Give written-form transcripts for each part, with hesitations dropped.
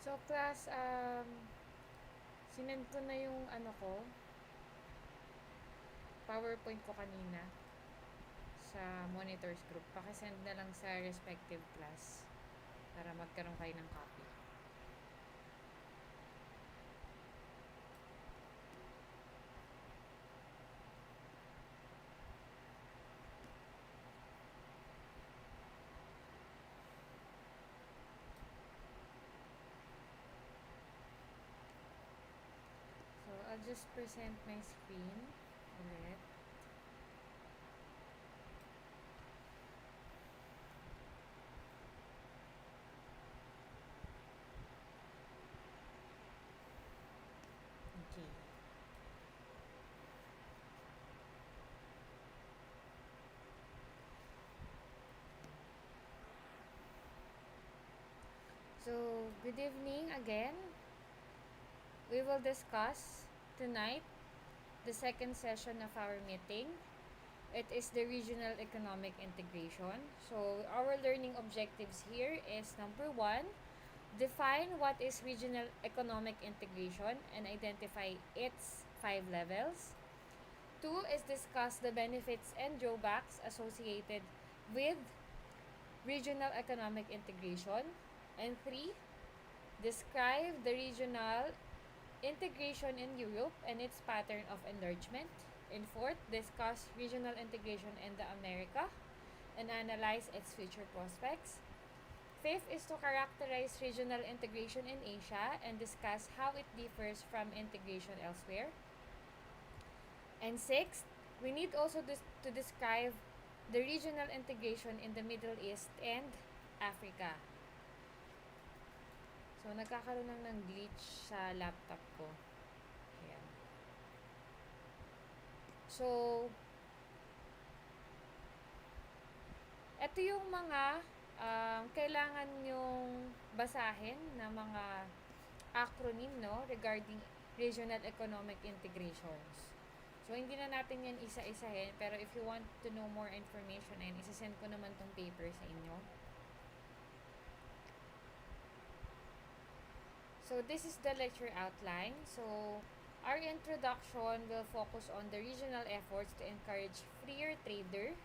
So, class, sinend ko na yung PowerPoint ko kanina sa monitors group. Pakisend na lang sa respective class para magkaroon kayo ng copy. So, I'll just present my screen ulit. Okay. So, good evening again. We will discuss tonight the second session of our meeting. It is the regional economic integration. So, our learning objectives here is number 1, define what is regional economic integration and identify its 5 levels. 2 is discuss the benefits and drawbacks associated with regional economic integration. And 3, describe the regional integration in Europe and its pattern of enlargement. And 4th, discuss regional integration in the America and analyze its future prospects. 5th is to characterize regional integration in Asia and discuss how it differs from integration elsewhere. And 6th, we need also to describe the regional integration in the Middle East and Africa. So, nagkakaroon ng glitch sa laptop ko. Ayan. So, ito yung mga kailangan yung basahin na mga acronym, no, regarding regional economic integrations. So, hindi na natin yan isa-isahin, pero if you want to know more information, ayun, isasend ko naman tong paper sa inyo. So, this is the lecture outline. So, our introduction will focus on the regional efforts to encourage freer trader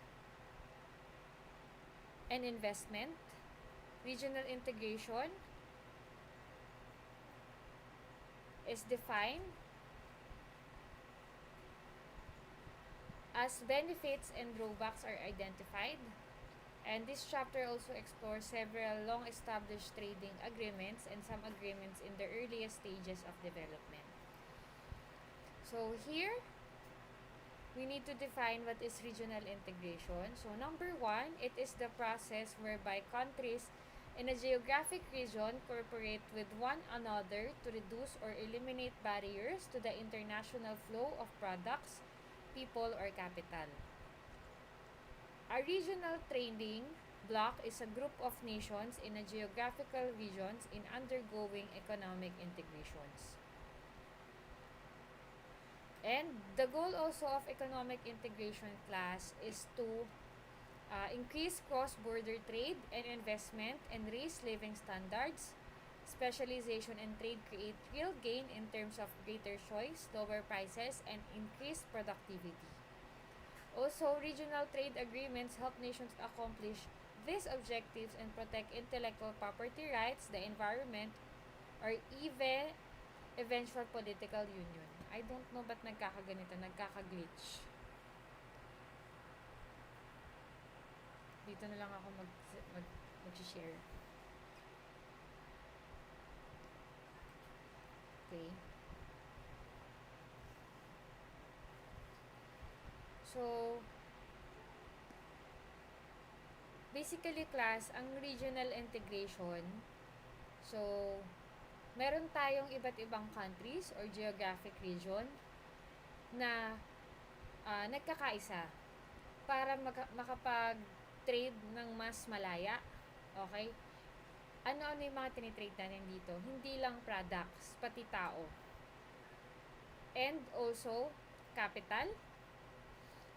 and investment, regional integration is defined as benefits and drawbacks are identified. And this chapter also explores several long-established trading agreements and some agreements in the earliest stages of development. So here, we need to define what is regional integration. So number 1, it is the process whereby countries in a geographic region cooperate with one another to reduce or eliminate barriers to the international flow of products, people, or capital. A regional trading bloc is a group of nations in a geographical regions in undergoing economic integrations. And the goal also of economic integration class is to increase cross-border trade and investment and raise living standards. Specialization in trade create real gain in terms of greater choice, lower prices, and increased productivity. Also, regional trade agreements help nations accomplish these objectives and protect intellectual property rights, the environment, or even eventual political union. I don't know ba't nagkakaganito, nagkakaglitch. Dito na lang ako mag-share. Okay. So, basically class, ang regional integration, so, meron tayong iba't ibang countries or geographic region na nagkakaisa para makapag-trade ng mas malaya. Okay? Ano-ano yung mga tinitrade natin dito? Hindi lang products, pati tao. And also, capital.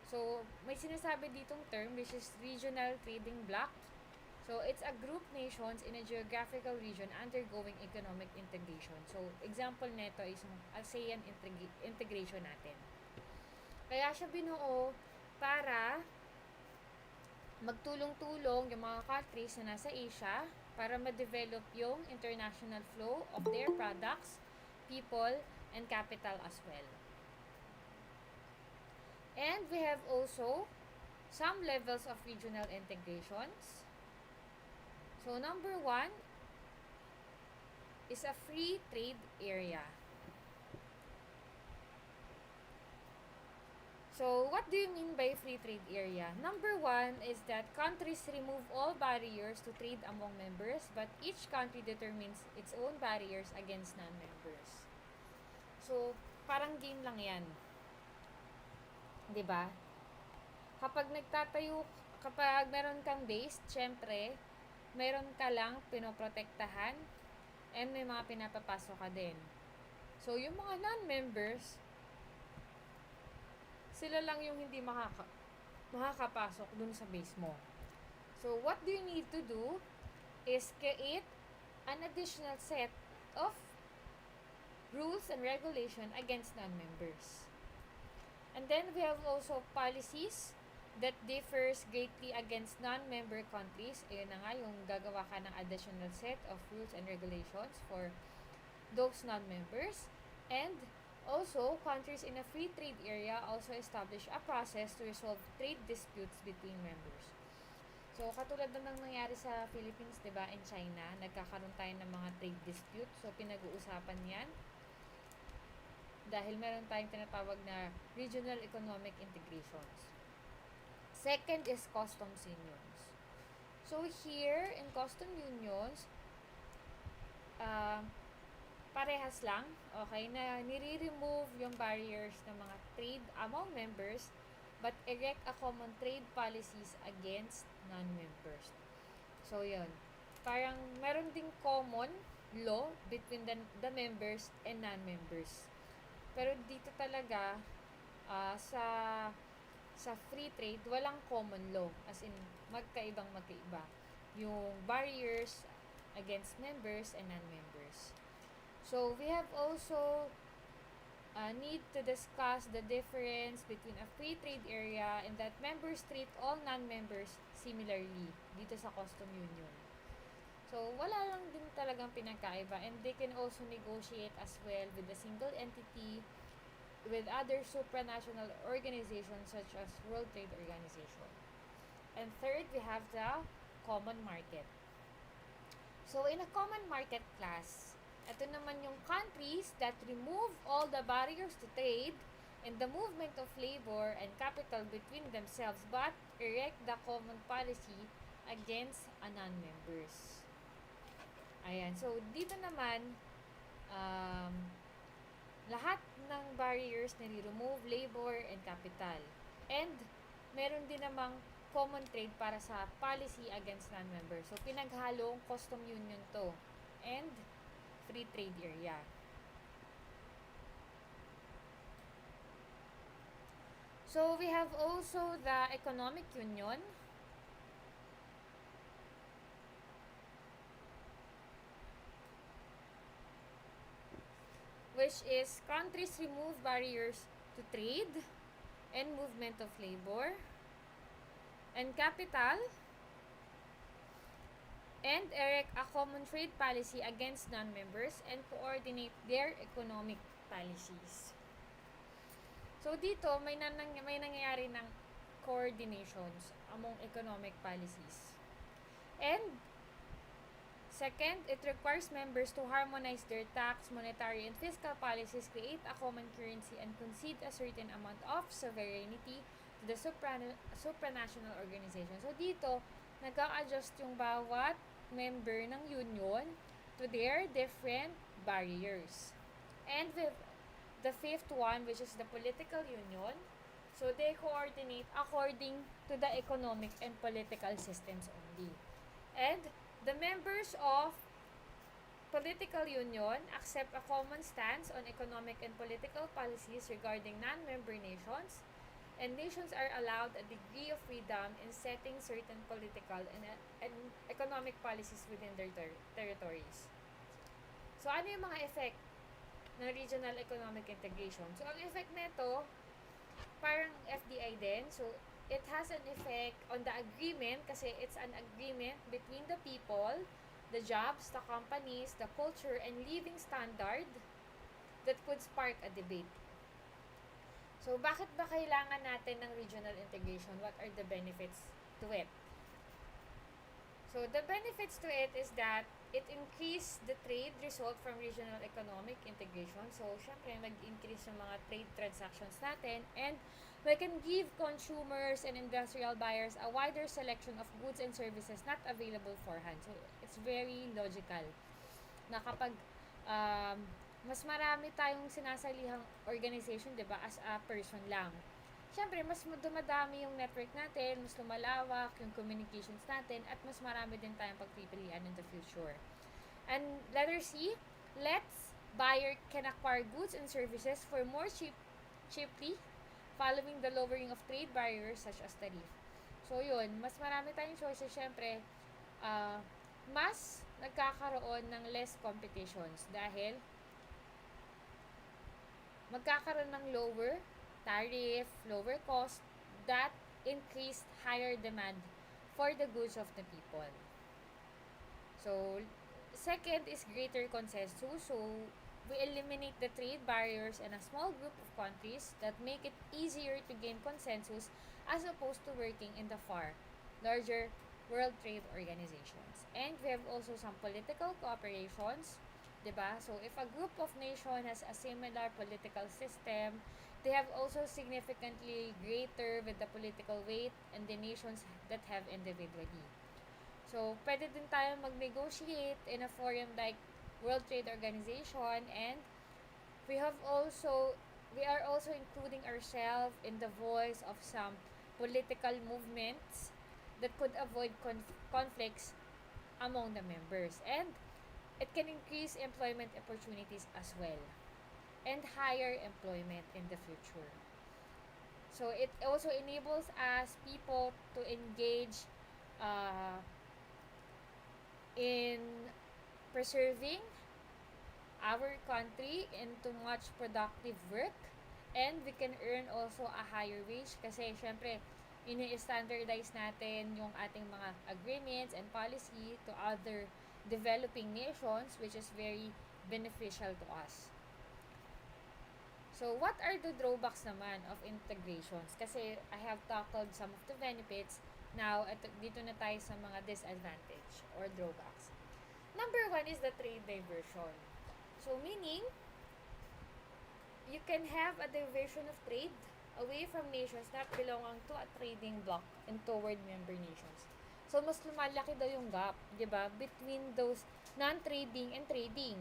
So, may sinasabi ditong term which is regional trading bloc. So, it's a group nations in a geographical region undergoing economic integration. So, example nito is yung ASEAN integration natin. Kaya siya binuo para magtulong-tulong yung mga countries na nasa Asia para ma-develop yung international flow of their products, people, and capital as well. And we have also some levels of regional integrations. So, number 1 is a free trade area. So, what do you mean by free trade area? Number 1 is that countries remove all barriers to trade among members, but each country determines its own barriers against non-members. So, parang game lang yan. 'Di ba? Kapag meron kang base, syempre, meron ka lang pinoprotektahan and may mga pinapapasok ka din. So, yung mga non-members, sila lang yung hindi makakapasok dun sa base mo. So, what do you need to do is create an additional set of rules and regulation against non-members. And then, we have also policies that differs greatly against non-member countries. Ayun na nga, yung gagawa ka ng additional set of rules and regulations for those non-members. And also, countries in a free trade area also establish a process to resolve trade disputes between members. So, katulad na nang nangyari sa Philippines, diba, and China, nagkakaroon tayo ng mga trade dispute. So, pinag-uusapan yan dahil meron tayong tinatawag na regional economic integrations. Second is customs unions. So, here, in custom unions, parehas lang, okay, na nire-remove yung barriers ng mga trade among members but erect a common trade policies against non-members. So, yun. Parang meron ding common law between the members and non-members. Pero dito talaga, sa free trade, walang common law. As in, magkaiba. Yung barriers against members and non-members. So, we have also need to discuss the difference between a free trade area and that members treat all non-members similarly dito sa custom union. So, wala lang din talagang pinagkaiba, and they can also negotiate as well with a single entity with other supranational organizations such as World Trade Organization. And third, we have the common market. So, in a common market class, ito naman yung countries that remove all the barriers to trade and the movement of labor and capital between themselves but erect the common policy against non-members. Ayan. So, dito naman, lahat ng barriers na remove labor and capital. And, meron din namang common trade para sa policy against non-members. So, pinaghalong custom union to. And, free trade area. So, we have also the economic union, which is countries remove barriers to trade and movement of labor and capital and erect a common trade policy against non-members and coordinate their economic policies. So, dito, may nangyayari ng coordinations among economic policies. And, second, it requires members to harmonize their tax, monetary, and fiscal policies, create a common currency, and concede a certain amount of sovereignty to the supranational organization. So, dito, nag-a-adjust yung bawat member ng union to their different barriers. And with the fifth one, which is the political union, so they coordinate according to the economic and political systems only. And the members of political union accept a common stance on economic and political policies regarding non-member nations and nations are allowed a degree of freedom in setting certain political and economic policies within their territories. So, ano yung mga effect ng regional economic integration? So, ang effect nito, parang FDI din. So, it has an effect on the agreement kasi it's an agreement between the people, the jobs, the companies, the culture, and living standard that could spark a debate. So, bakit ba kailangan natin ng regional integration? What are the benefits to it? So, the benefits to it is that it increase the trade result from regional economic integration. So, syempre, mag-increase yung mga trade transactions natin, and we can give consumers and industrial buyers a wider selection of goods and services not available forehand. So, it's very logical na kapag mas marami tayong sinasalihang organization, di ba, as a person lang. Siyempre, mas dumadami yung network natin, mas lumalawak yung communications natin, at mas marami din tayong pagpipilian in the future. And letter C, let's buyer can acquire goods and services for more cheaply following the lowering of trade barriers such as tariff. So, yun, mas marami tayong choices, syempre, mas nagkakaroon ng less competitions dahil magkakaroon ng lower tariff, lower cost, that increased higher demand for the goods of the people. So, second is greater consensus. So, we eliminate the trade barriers in a small group of countries that make it easier to gain consensus as opposed to working in the far larger World Trade Organizations. And we have also some political cooperations, diba? So, if a group of nations has a similar political system, they have also significantly greater with the political weight and the nations that have individually. So, pwede din tayo mag-negotiate in a forum like World Trade Organization, and we are also including ourselves in the voice of some political movements that could avoid conflicts among the members. And it can increase employment opportunities as well, and higher employment in the future. So, it also enables us people to engage in preserving our country into much productive work, and we can earn also a higher wage kasi syempre ini-standardize natin yung ating mga agreements and policy to other developing nations, which is very beneficial to us. So, what are the drawbacks naman of integrations? Kasi I have tackled some of the benefits. Now, dito na tayo sa mga disadvantage or drawbacks. Number 1 is the trade diversion. So, meaning, you can have a diversion of trade away from nations not belonging to a trading bloc and toward member nations. So, mas lumalaki daw yung gap, di ba, between those non-trading and trading,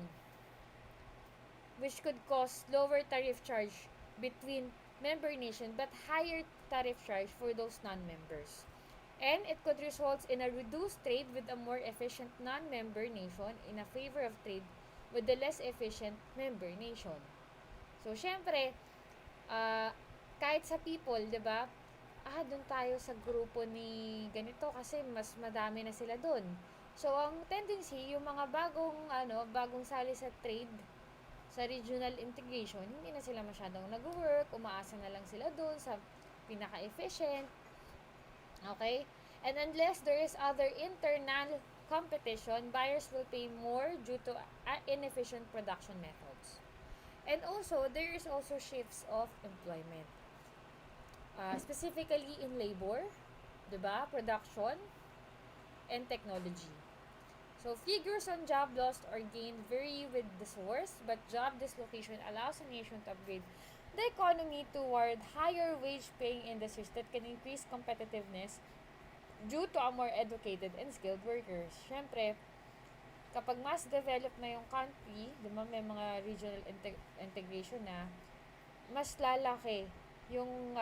which could cause lower tariff charge between member nation but higher tariff charge for those non-members. And it could result in a reduced trade with a more efficient non-member nation in a favor of trade with the less efficient member nation. So, syempre, kahit sa people, di ba, doon tayo sa grupo ni ganito kasi mas madami na sila doon. So, ang tendency, yung mga bagong sali sa trade, sa regional integration, hindi na sila masyadong nag-work, umaasa na lang sila doon sa pinaka-efficient. Okay? And unless there is other internal competition, buyers will pay more due to inefficient production methods. And also, there is also shifts of employment. Specifically in labor, diba? Production, and technology. So, figures on job lost or gained vary with the source, but job dislocation allows a nation to upgrade the economy toward higher wage-paying industries that can increase competitiveness due to a more educated and skilled workers. Syempre, kapag mas developed na yung country, diba, may mga regional integration na, mas lalaki yung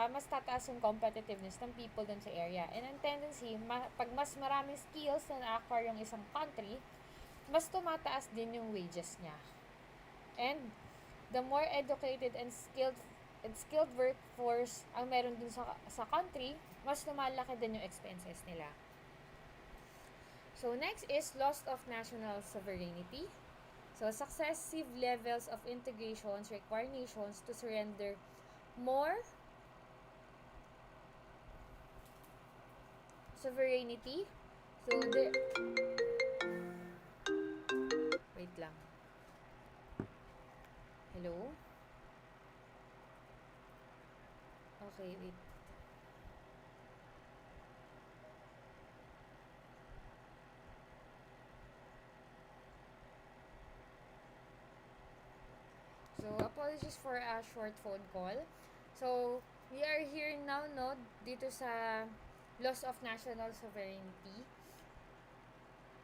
mas tataas yung competitiveness ng people dun sa area. And ang tendency, pag mas maraming skills na na-acquire yung isang country, mas tumataas din yung wages niya. And the more educated and skilled and skilled workforce ang meron dun sa country, mas lumalaki din yung expenses nila. So next is loss of national sovereignty. So successive levels of integrations require nations to surrender more sovereignty. So wait lang. Hello? Okay, wait. So, apologies for a short phone call. So, we are here now, no, dito sa loss of national sovereignty.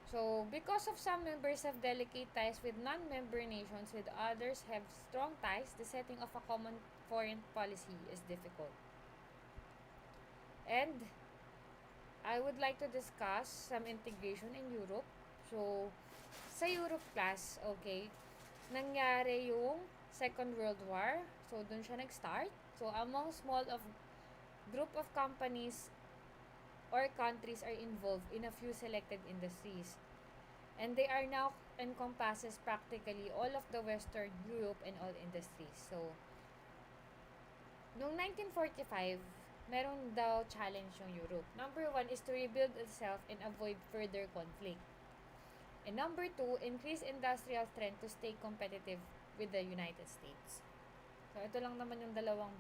So, because of some members have delicate ties with non-member nations, with others have strong ties, the setting of a common foreign policy is difficult. And I would like to discuss some integration in Europe. So, sa Europe class, okay, nangyari yung Second World War. So, dun siya nag-start. So, among small of group of companies or countries are involved in a few selected industries. And they are now encompasses practically all of the Western Europe and all industries. So, noong 1945, meron daw challenge yung Europe. Number one is to rebuild itself and avoid further conflict. And number two, increase industrial strength to stay competitive with the United States. So, ito lang naman yung dalawang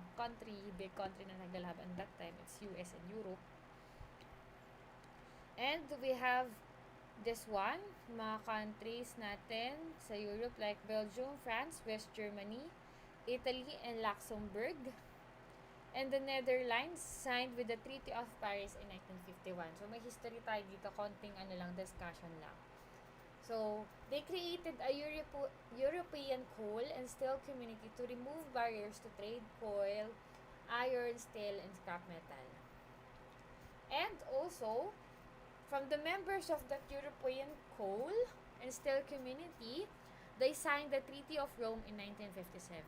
big country na naglalaban that time. It's US and Europe. And we have this one, mga countries natin sa Europe like Belgium, France, West Germany, Italy, and Luxembourg. And the Netherlands signed with the Treaty of Paris in 1951. So, may history tayo dito, konting discussion lang. So, they created a European coal and steel community to remove barriers to trade coal, iron, steel, and scrap metal. And also, from the members of that European coal and steel community, they signed the Treaty of Rome in 1957.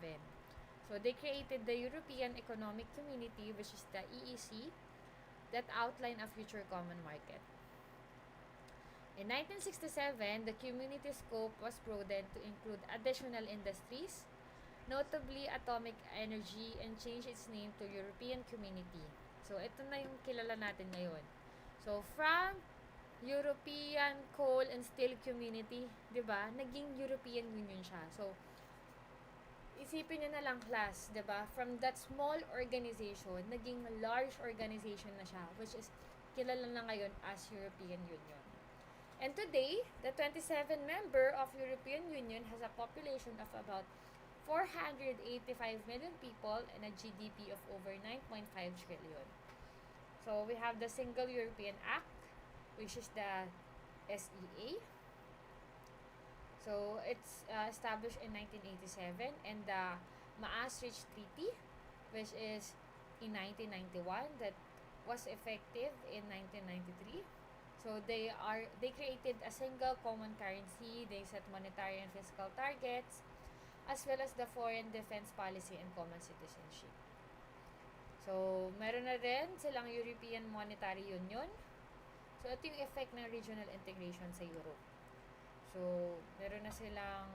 So, they created the European Economic Community, which is the EEC, that outlined a future common market. In 1967, the community scope was broadened to include additional industries, notably atomic energy, and changed its name to European Community. So, ito na yung kilala natin ngayon. So, from European Coal and Steel Community, di ba, naging European Union siya. So, isipin nyo na lang class, di ba, from that small organization, naging large organization na siya, which is kilala na ngayon as European Union. And today, the 27 member of European Union has a population of about 485 million people and a GDP of over 9.5 trillion. So, we have the Single European Act, which is the SEA. So, it's established in 1987, and the Maastricht Treaty, which is in 1991, that was effective in 1993. So, they created a single common currency, they set monetary and fiscal targets, as well as the foreign defense policy and common citizenship. So, meron na rin silang European Monetary Union. So, ito yung effect ng regional integration sa Europe. So, meron na silang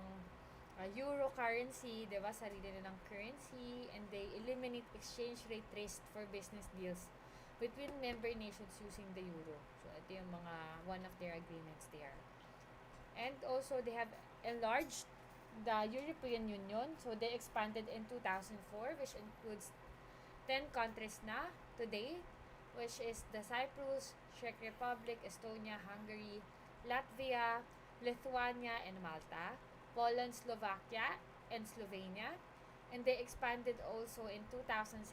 euro currency, diba? Sarili nilang currency, and they eliminate exchange rate risk for business deals between member nations using the euro. So, ito yung one of their agreements there. And also, they have enlarged the European Union. So, they expanded in 2004, which includes 10 countries na today, which is the Cyprus, Czech Republic, Estonia, Hungary, Latvia, Lithuania, and Malta, Poland, Slovakia, and Slovenia. And they expanded also in 2007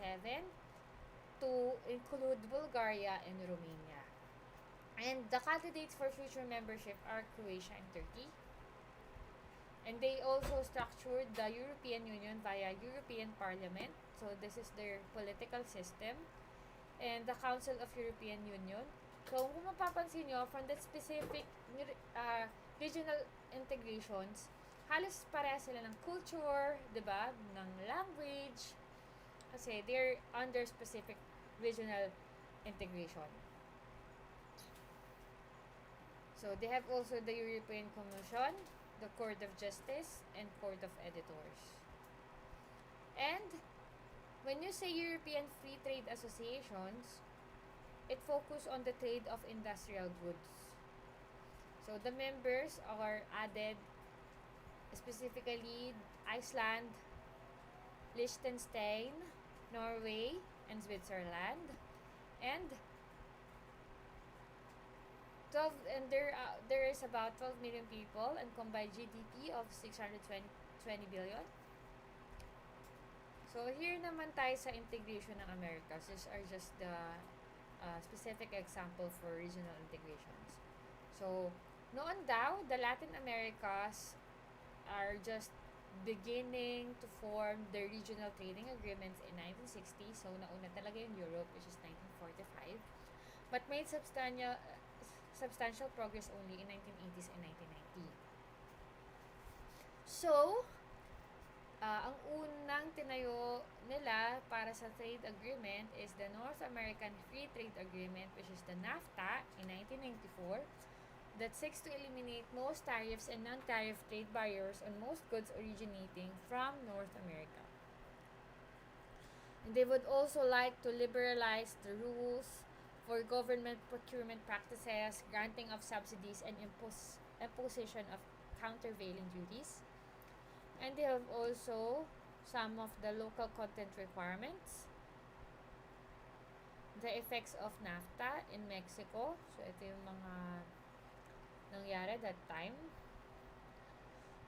to include Bulgaria and Romania. And the candidates for future membership are Croatia and Turkey. And they also structured the European Union via European Parliament. So this is their political system. And the Council of European Union. So kung mapapansin nyo, from the specific regional integrations, halos pareha sila ng culture, diba? Ng language, kasi they're under specific regional integration. So they have also the European Commission, the Court of Justice, and Court of Editors. And when you say European Free Trade Associations, it focuses on the trade of industrial goods. So the members are added specifically Iceland, Liechtenstein, Norway, and Switzerland. And 12 and there is about 12 million people and combined GDP of 620 billion. So here naman tayo sa integration ng Americas. These are just the specific example for regional integrations. So noon daw, the Latin Americas are just beginning to form the regional trading agreements in 1960. So nauna talaga yung Europe, which is 1945. But made substantial progress only in 1980s and 1990. So, ang unang tinayo nila para sa trade agreement is the North American Free Trade Agreement, which is the NAFTA in 1994, that seeks to eliminate most tariffs and non-tariff trade barriers on most goods originating from North America. And they would also like to liberalize the rules for government procurement practices, granting of subsidies, and imposition of countervailing duties. And they have also some of the local content requirements, the effects of NAFTA in Mexico. So, ito yung mga nangyari that time.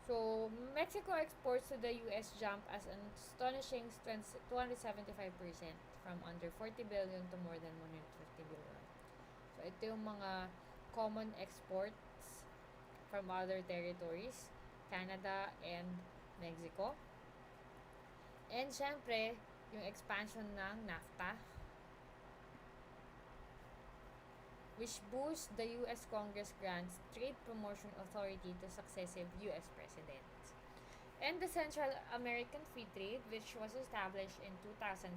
So, Mexico exports to the US jumped as an astonishing 275% from under 40 billion to more than 150 billion. So, ito yung mga common exports from other territories, Canada and Mexico. And syempre, yung expansion ng NAFTA, which boosts the U.S. Congress grants trade promotion authority to successive U.S. presidents. And the Central American Free Trade, which was established in 2006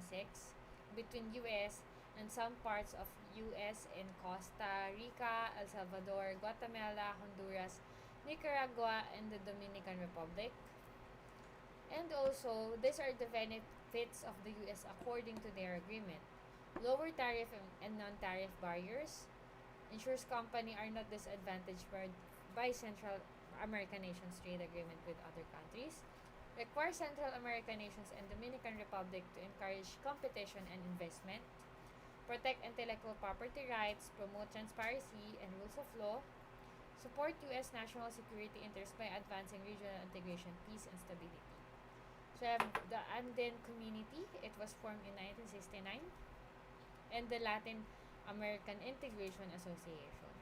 between U.S. and some parts of U.S. in Costa Rica, El Salvador, Guatemala, Honduras, Nicaragua, and the Dominican Republic. And also, these are the benefits of the U.S. according to their agreement. Lower tariff and non-tariff barriers, ensures company are not disadvantaged by Central American nations trade agreement with other countries, requires Central American nations and Dominican Republic to encourage competition and investment, protect intellectual property rights, promote transparency and rules of law, support U.S. national security interests by advancing regional integration, peace, and stability. So I have the Anden Community. It was formed in 1969. And the Latin American Integration Association.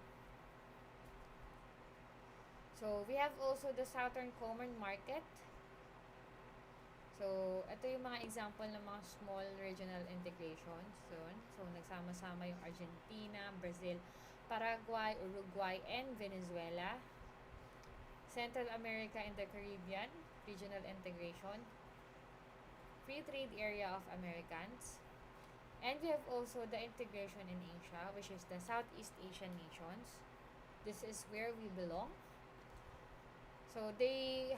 So we have also the Southern Common Market. So ito yung mga example ng mga small regional integrations. So nagsama-sama yung Argentina, Brazil, Paraguay, Uruguay, and Venezuela. Central America and the Caribbean, regional integration. Free Trade Area of Americans. And we have also the integration in Asia, which is the Southeast Asian nations. This is where we belong. So they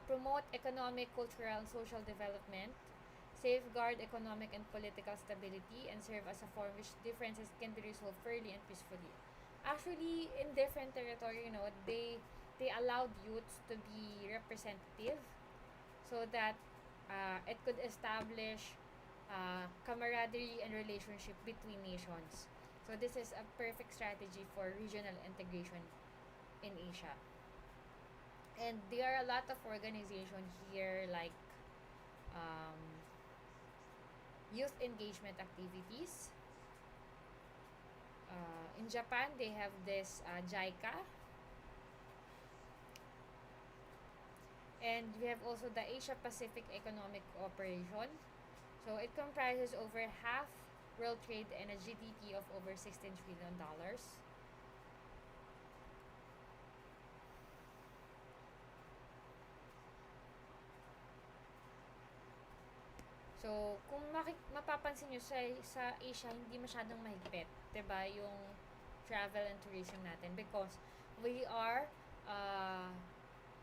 promote economic, cultural, and social development, safeguard economic and political stability, and serve as a forum which differences can be resolved fairly and peacefully. Actually, in different territory, they allowed youths to be representative so that it could establish camaraderie and relationship between nations. So this is a perfect strategy for regional integration in Asia. And there are a lot of organizations here like youth engagement activities. In Japan, they have this JICA. And we have also the Asia Pacific Economic Cooperation. So it comprises over half world trade and a GDP of over $16 trillion. So, kung mapapansin nyo sa Asia, hindi masyadong mahigpit, 'di ba, yung travel and tourism natin because we are uh,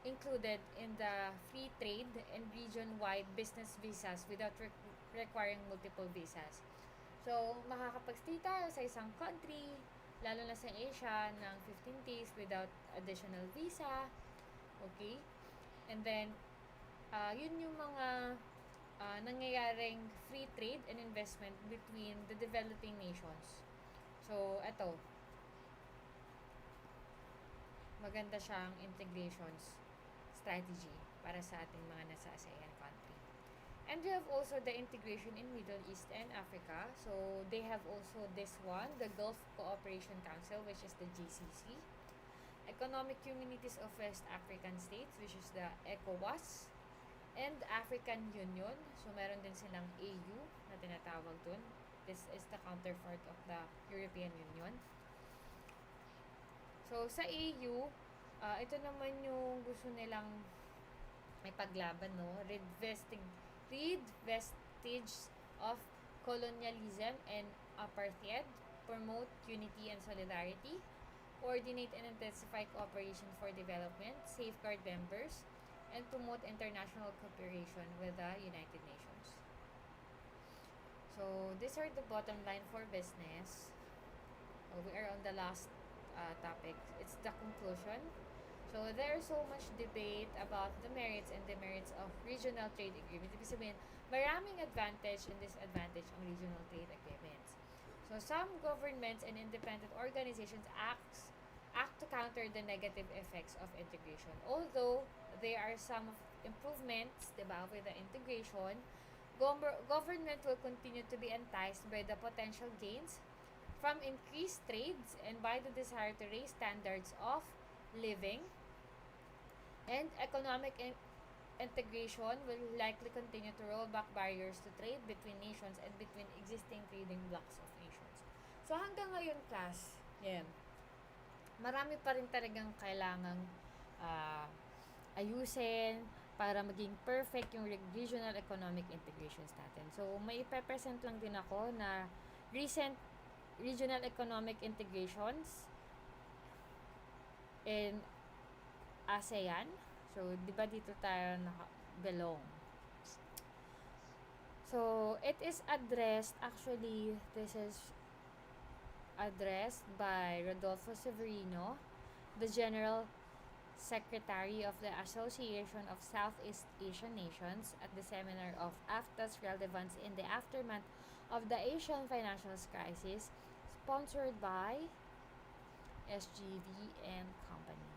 included in the free trade and region-wide business visas without requiring multiple visas. So, makakapag-stay tayo sa isang country, lalo na sa Asia, ng 15 days without additional visa. Okay? And then, yun yung mga nangyayaring free trade and investment between the developing nations. So, eto, maganda siyang integrations strategy para sa ating mga nasa ASEAN country. And we have also the integration in Middle East and Africa. So, they have also this one, the Gulf Cooperation Council, which is the GCC. Economic Communities of West African States, which is the ECOWAS. And African Union. So, meron din silang AU na tinatawag dun. This is the counterpart of the European Union. So, sa AU, ito naman yung gusto nilang ipaglaban, no? Rid vestige of colonialism and apartheid, promote unity and solidarity, coordinate and intensify cooperation for development, safeguard members, and promote international cooperation with the United Nations. So, these are the bottom line for business. We are on the last topic. It's the conclusion. So, there's so much debate about the merits and demerits of regional trade agreements. Ibig sabihin, maraming advantage and disadvantage ang regional trade agreements. So, some governments and independent organizations act to counter the negative effects of integration. Although, there are some improvements, diba, with the integration, government will continue to be enticed by the potential gains from increased trades and by the desire to raise standards of living. And economic integration will likely continue to roll back barriers to trade between nations and between existing trading blocks of nations. So, hanggang ngayon, class, yan, marami pa rin talagang kailangang ayusin para maging perfect yung regional economic integrations natin. So, may ipepresent lang din ako na recent regional economic integrations in ASEAN. So, di ba dito tayo belong? So, it is addressed, actually, this is addressed by Rodolfo Severino, the General Secretary of the Association of Southeast Asian Nations, at the seminar of AFTA's relevance in the aftermath of the Asian financial crisis, sponsored by SGV and Company.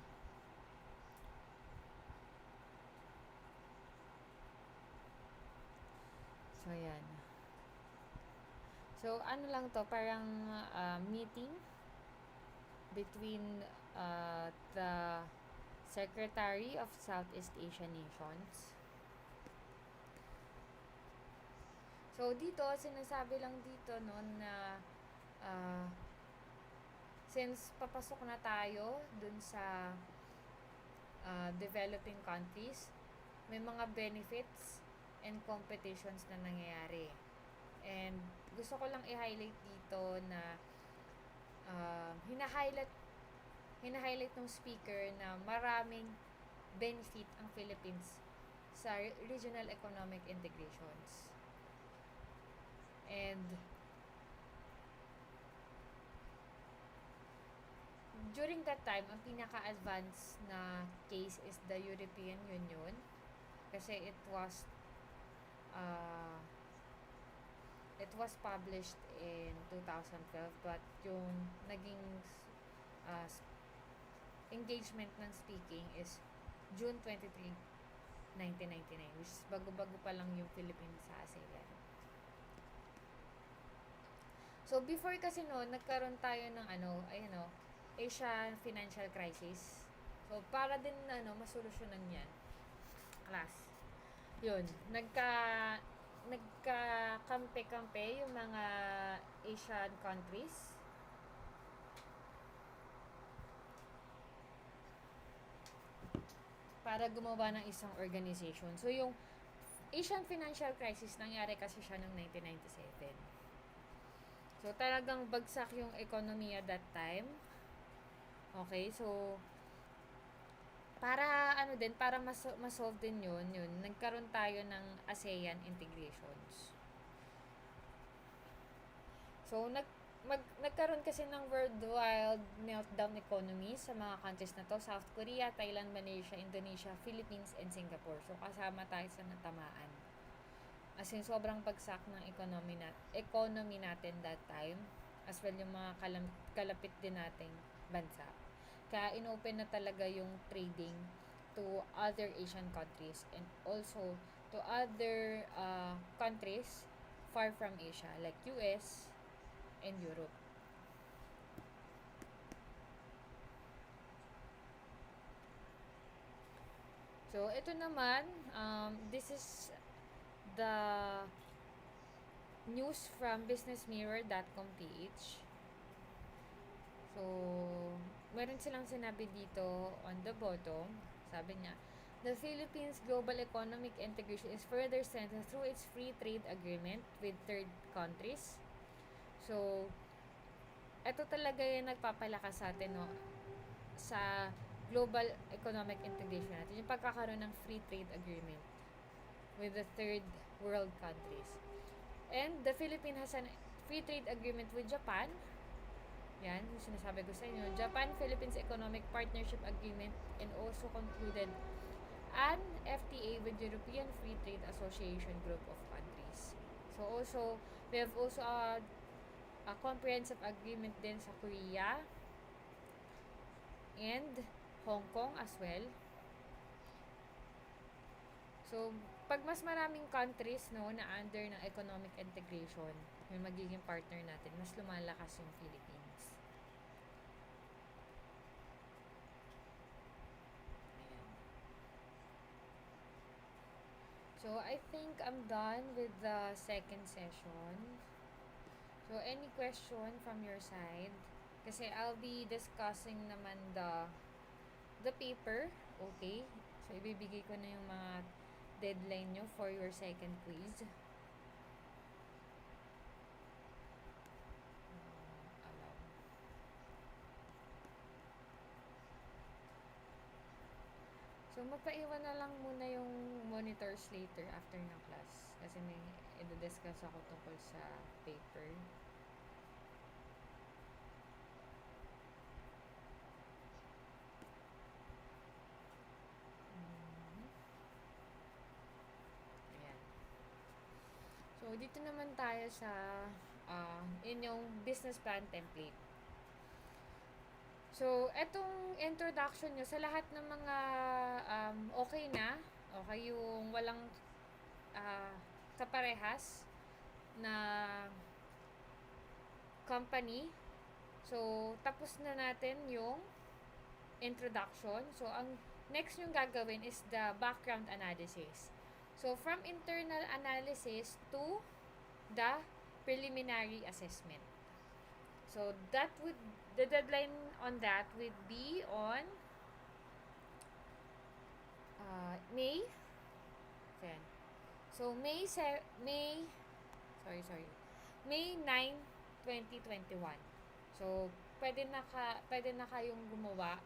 So, yan. So, ano lang to, parang meeting between the Secretary of Southeast Asian Nations. So, dito, sinasabi lang dito, no, na since papasok na tayo dun sa developing countries, may mga benefits and competitions na nangyayari. And gusto ko lang i-highlight dito na hina-highlight ng speaker na maraming benefit ang Philippines sa regional economic integrations. And during that time, ang pinaka-advanced na case is the European Union kasi it was published in 2012, but yung naging engagement ng speaking is June 23, 1999, which is bago-bago pa lang yung Philippines sa ASEAN. So, before kasi nagkaroon tayo ng Asian financial crisis. So, para din masolusyonan yan, class. Yun, nagka-kampe-kampe yung mga Asian countries. Para gumawa ng isang organization. So, yung Asian financial crisis, nangyari kasi siya noong 1997. So, talagang bagsak yung economy at that time. Okay, so, para para masolve din yun, nagkaroon tayo ng ASEAN integrations. So, nagkaroon kasi ng worldwide meltdown economy sa mga countries na to: South Korea, Thailand, Malaysia, Indonesia, Philippines, and Singapore. So, kasama tayo sa natamaan. As in, sobrang bagsak ng economy natin that time. As well, yung mga kalapit din nating bansa. Kaya inopen na talaga yung trading to other Asian countries and also to other countries far from Asia like US and Europe. So, ito naman, this is the news from businessmirror.com.ph. So, meron silang sinabi dito on the bottom. Sabi niya, the Philippines' global economic integration is further strengthened through its free trade agreement with third countries. So, ito talaga yung nagpapalakas sa atin, no, sa global economic integration natin, yung pagkakaroon ng free trade agreement with the third world countries. And the Philippines has an free trade agreement with Japan. Yan, yung sinasabi ko sa inyo. Japan-Philippines Economic Partnership Agreement, and also concluded an FTA with European Free Trade Association group of countries. So also, we have also a comprehensive agreement din sa Korea and Hong Kong as well. So, pag mas maraming countries, no, na under ng economic integration, yung magiging partner natin, mas lumalakas yung Philippines. So, I think I'm done with the second session. So, any question from your side? Kasi I'll be discussing naman the paper, okay? So, ibibigay ko na yung mga deadline nyo for your second quiz. So, magpaiwan na lang muna yung monitors later after ng class. Kasi may i-discuss ako tungkol sa paper. Ayan. So, dito naman tayo sa inyong business plan template. So, etong introduction nyo sa lahat ng mga okay na, okay yung walang kaparehas na company. So, tapos na natin yung introduction. So, ang next yung gagawin is the background analysis. So, from internal analysis to the preliminary assessment. So, the deadline on that would be on May. So, May 9, 2021. So, pwede na kayong gumawa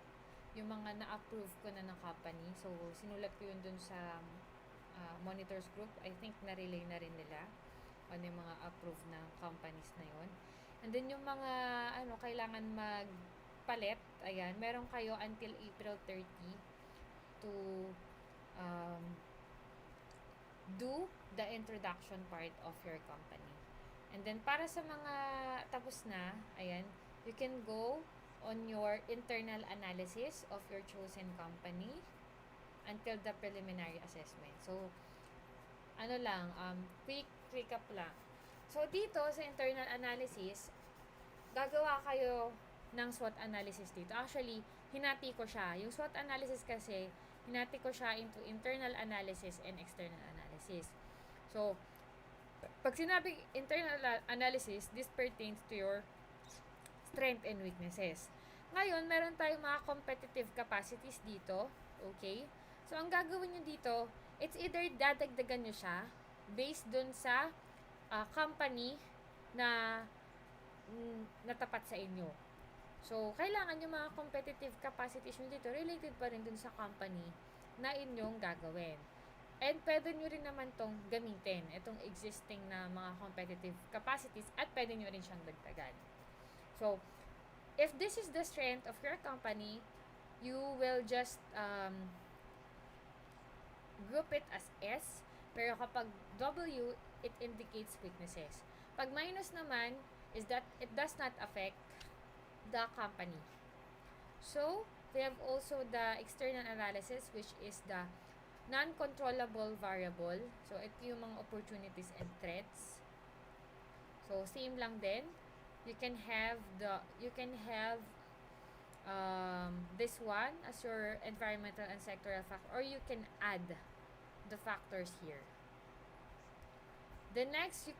yung mga na-approve ko na ng company. So, sinulat ko yun dun sa monitors group. I think na-relay na rin nila ano yung mga approved na companies na yon. And then yung mga kailangan magpalit, ayan, meron kayo until April 30 to do the introduction part of your company. And then para sa mga tapos na, ayan, you can go on your internal analysis of your chosen company until the preliminary assessment. So, quick recap lang. So, dito sa internal analysis, gagawa kayo ng SWOT analysis dito. Actually, hinati ko siya. Yung SWOT analysis kasi, hinati ko siya into internal analysis and external analysis. So, pag sinabi internal analysis, this pertains to your strength and weaknesses. Ngayon, meron tayong mga competitive capacities dito. Okay? So, ang gagawin nyo dito, it's either dadagdagan nyo siya based dun sa company na natapat sa inyo. So, kailangan yung mga competitive capacities nyo dito related pa rin dun sa company na inyong gagawin. And pwede nyo rin naman tong gamitin, itong existing na mga competitive capacities, at pwede nyo rin siyang dagdagan. So, if this is the strength of your company, you will just group it as S, pero kapag W, it indicates weaknesses. Pag minus naman, is that it does not affect the company. So, we have also the external analysis, which is the non-controllable variable. So, ito yung mga opportunities and threats. So, same lang din. You can have this one as your environmental and sectoral factor, or you can add the factors here. The next, you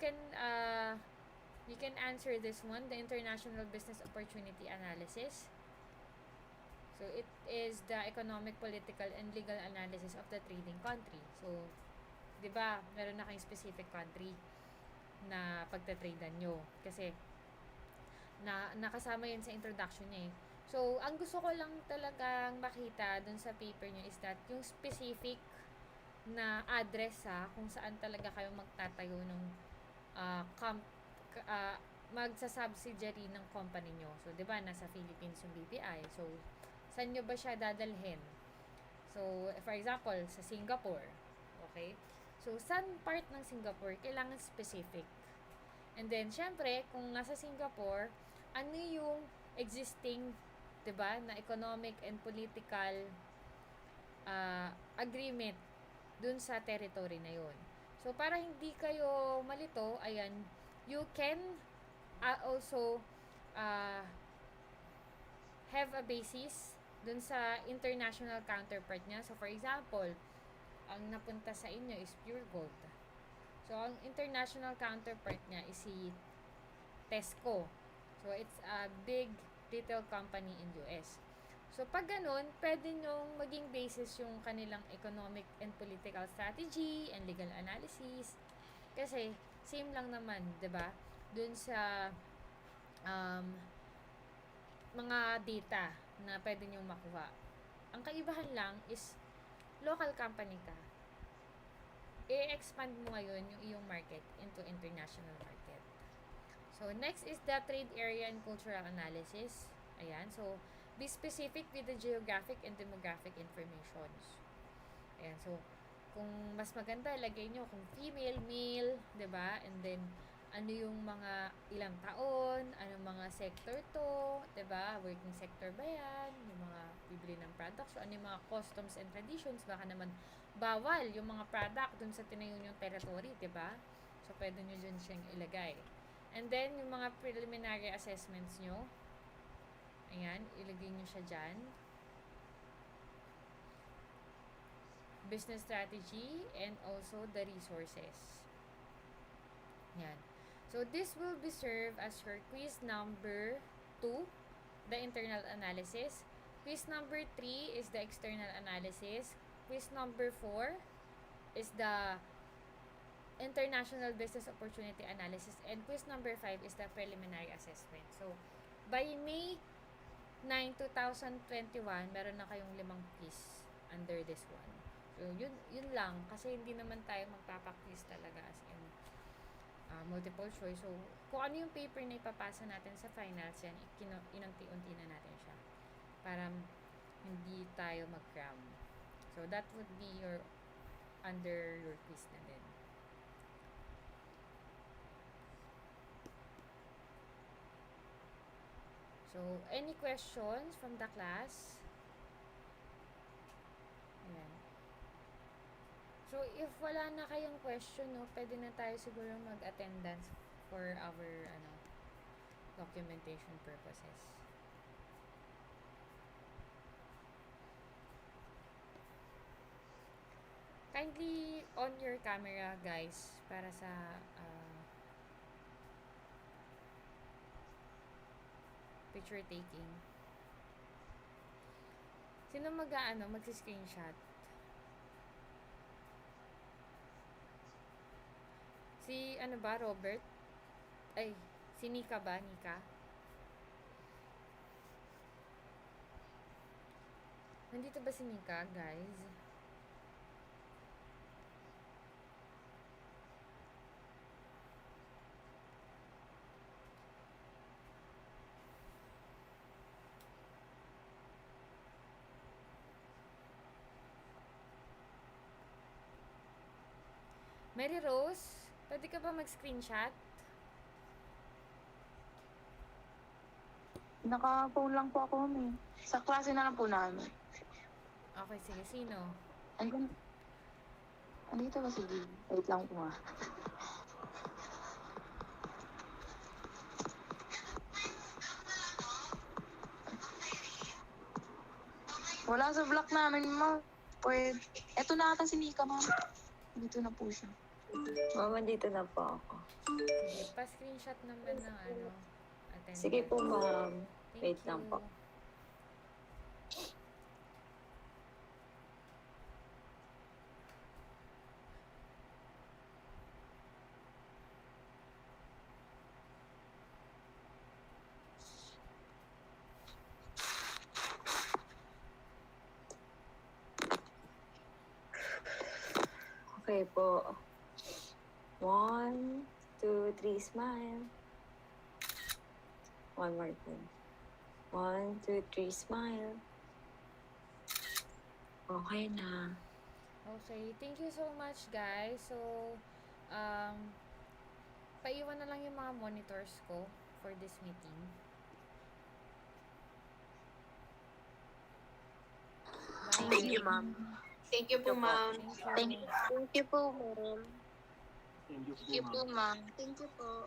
can answer this one, the international business opportunity analysis. So, it is the economic, political, and legal analysis of the trading country. So, di ba, meron na kayong specific country na pagtatradean nyo. Kasi, nakasama yun sa introduction niya eh. So, ang gusto ko lang talagang makita dun sa paper nyo is that yung specific na address kung saan talaga kayo magtatayo ng magsa-subsidiary ng company nyo. So, di ba, nasa Philippines yung BPI. So, saan nyo ba siya dadalhin? So, for example, sa Singapore. Okay? So, saan part ng Singapore? Kailangan specific. And then, syempre, kung nasa Singapore, ano yung existing, diba, na economic and political agreement dun sa territory na yun. So, para hindi kayo malito, ayan, you can also have a basis dun sa international counterpart niya. So, for example, ang napunta sa inyo is pure gold. So, ang international counterpart niya is si Tesco. So, it's a big retail company in US. So, pag ganun, pwede nyong maging basis yung kanilang economic and political strategy and legal analysis. Kasi, same lang naman, diba? Dun sa mga data na pwede nyong makuha. Ang kaibahan lang is local company ka. I-expand mo ngayon yung iyong market into international market. So, next is the trade area and cultural analysis. Ayan. So, be specific with the geographic and demographic informations. Ayan. So, kung mas maganda, lagay nyo kung female, male, diba? And then, ano yung mga ilang taon, anong mga sector to, diba? Working sector ba yan? Yung mga bibili ng products, so ano yung mga customs and traditions, baka naman bawal yung mga product dun sa tinayo yung territory, diba? So, pwede nyo dyan siyang ilagay. And then, yung mga preliminary assessments nyo, ayan, ilagay nyo siya dyan. Business strategy and also the resources. Ayan. So, this will be served as your quiz number 2, the internal analysis. Quiz number 3 is the external analysis. Quiz number 4 is the international business opportunity analysis. And quiz number 5 is the preliminary assessment. So, by May 9, 2021, meron na kayong 5 quiz under this one. So, yun lang. Kasi hindi naman tayo magpapaquiz talaga as in multiple choice. So, kung ano yung paper na ipapasa natin sa finals, yan, inunti-unti na natin siya. Para hindi tayo mag-cram. So, that would be under your quiz na din. So, any questions from the class? Ayan. So, if wala na kayong question, no, pwede na tayo siguro mag-attendance for our documentation purposes. Kindly on your camera, guys, para sa picture taking. Sino mag-screenshot? Si, ano ba, Robert? Ay, si Nika ba? Nika? Nandito ba si Nika, guys? Mary Rose, pwede ka ba mag-screenshot? Naka-phone lang po ako, ma'am. Sa klase na lang po namin. Okay, sige. Sino? Andito ba si Dee? Wait lang po, Wala sa block namin, ma'am. Pwede. Eto na ata si Nika, ma'am. Dito na po siya. Mama, dito na po ako. Sige, pa-screenshot naman ng attendance. Sige po, ma'am. Thank Wait you. lang po. Okay po. 1, 2, 3, smile. One more time. 1, 2, 3, smile. Okay na. Okay, thank you so much, guys. So, paiwan na lang yung mga monitors ko for this meeting. Bye. Thank you, ma'am. Thank you po, ma'am. Thank you. Thank you po, ma'am. Thank you po, ma'am. Thank you po.